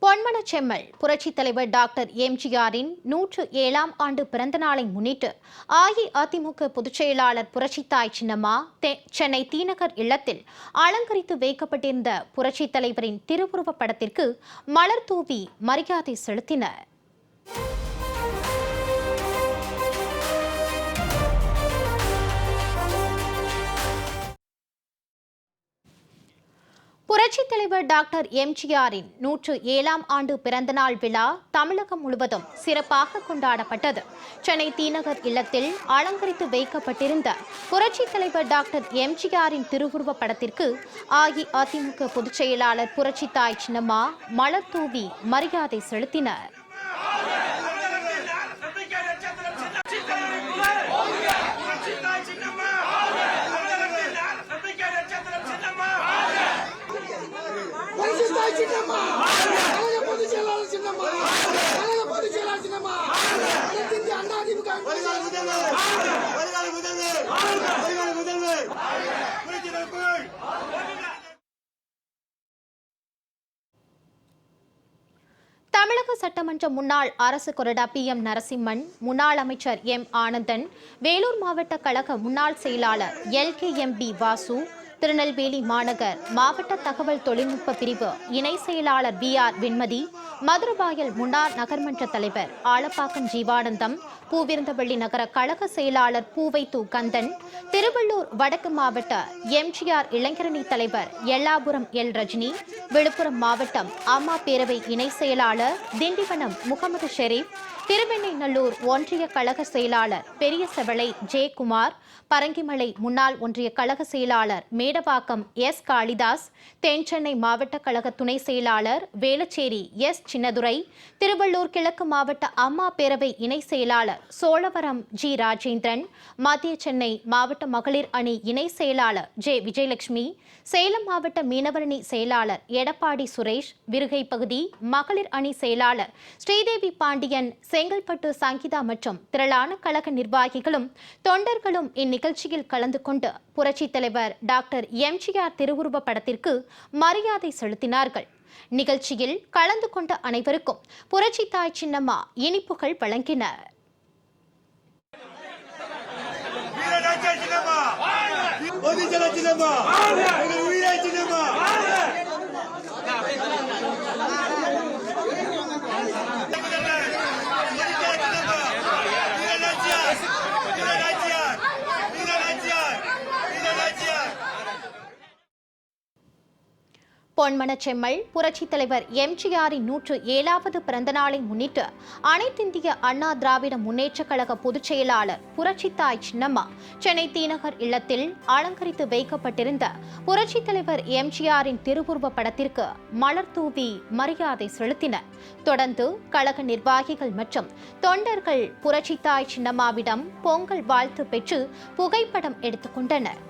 பொன்மனச் செம்மல் புரட்சித் தலைவர் டாக்டர் எம்ஜிஆரின் 107ஆம் ஆண்டு பிறந்த நாளை முன்னிட்டு அஇஅதிமுக பொதுச் செயலாளர் புரட்சித்தாய் சின்னம்மா சென்னை தீநகர் இல்லத்தில் அலங்கரித்து வைக்கப்பட்டிருந்த புரட்சித் தலைவரின் திருவுருவப் படத்திற்கு மலர் தூவி மரியாதை செலுத்தினர். புரட்சித் தலைவர் டாக்டர் எம்ஜிஆரின் 107ஆம் ஆண்டு பிறந்தநாள் விழா தமிழகம் முழுவதும் சிறப்பாக கொண்டாடப்பட்டது. சென்னை தீநகர் இல்லத்தில் அலங்கரித்து வைக்கப்பட்டிருந்த புரட்சித் தலைவர் டாக்டர் எம்ஜிஆரின் திருவுருவப் படத்திற்கு அஇஅதிமுக பொதுச் செயலாளர் புரட்சித்தாய் சின்னம்மா மலர் தூவி மரியாதை செலுத்தினர். தமிழக சட்டமன்ற முன்னாள் அரசு கொறடா PM நரசிம்மன், முன்னாள் அமைச்சர் M ஆனந்தன், வேலூர் மாவட்ட கழக முன்னாள் செயலாளர் LKMB வாசு, திருநெல்வேலி மாநகர் மாவட்ட தகவல் தொழில்நுட்ப பிரிவு இணை செயலாளர் VR வெண்மதி, மதுரவாயல் முன்னாள் நகர்மன்ற தலைவர் ஆலப்பாக்கம் ஜீவானந்தம், பூவிருந்தவள்ளி நகர கழக செயலாளர் பூவைத்து கந்தன், திருவள்ளூர் வடக்கு மாவட்ட MGR இளைஞரணி தலைவர் எல்லாபுரம் L ரஜினி, விழுப்புரம் மாவட்டம் அம்மா பேரவை இணை செயலாளர் திண்டிவனம் முகமது ஷெரீப், திருவெண்ணைநல்லூர் ஒன்றிய கழக செயலாளர் பெரிய செவளை ஜெயக்குமார், பரங்கிமலை முன்னாள் ஒன்றிய கழக செயலாளர் மேடவாக்கம் S காளிதாஸ், தென்சென்னை மாவட்ட கழக துணை செயலாளர் வேளச்சேரி S சின்னதுரை, திருவள்ளூர் கிழக்கு மாவட்ட அம்மா பேரவை இணை செயலாளர் சோழவரம் G ராஜேந்திரன், மத்திய சென்னை மாவட்ட மகளிர் அணி இணை செயலாளர் J விஜயலட்சுமி, சேலம் மாவட்ட மீனவரணி செயலாளர் எடப்பாடி சுரேஷ், விருகை பகுதி மகளிர் அணி செயலாளர் ஸ்ரீதேவி பாண்டியன், செங்கல்பட்டு சங்கீதா மற்றும் திரளான கழக நிர்வாகிகளும் தொண்டர்களும் இந்நிகழ்ச்சியில் கலந்து கொண்டு புரட்சித் தலைவர் டாக்டர் எம்ஜிஆர் திருவுருவ படத்திற்கு மரியாதை செலுத்தினார்கள். நிகழ்ச்சியில் கலந்து கொண்ட அனைவருக்கும் புரட்சித்தாய் சின்னம்மா இனிப்புகள் வழங்கினர். பொன்மனச் செம்மல் புரட்சித் தலைவர் எம்ஜிஆரின் 107வது பிறந்த நாளை முன்னிட்டு அனைத்திந்திய அண்ணா திராவிட முன்னேற்றக் கழக பொதுச் செயலாளர் புரட்சித்தாய் சின்னம்மா சென்னை தீநகர் இல்லத்தில் அலங்கரித்து வைக்கப்பட்டிருந்த புரட்சித் தலைவர் எம்ஜிஆரின் திருவுருவ படத்திற்கு மலர் தூவி மரியாதை செலுத்தினர். தொடர்ந்து கழக நிர்வாகிகள் மற்றும் தொண்டர்கள் புரட்சித்தாய் சின்னம்மாவிடம் பொங்கல் வாழ்த்து பெற்று புகைப்படம் எடுத்துக் கொண்டனர்.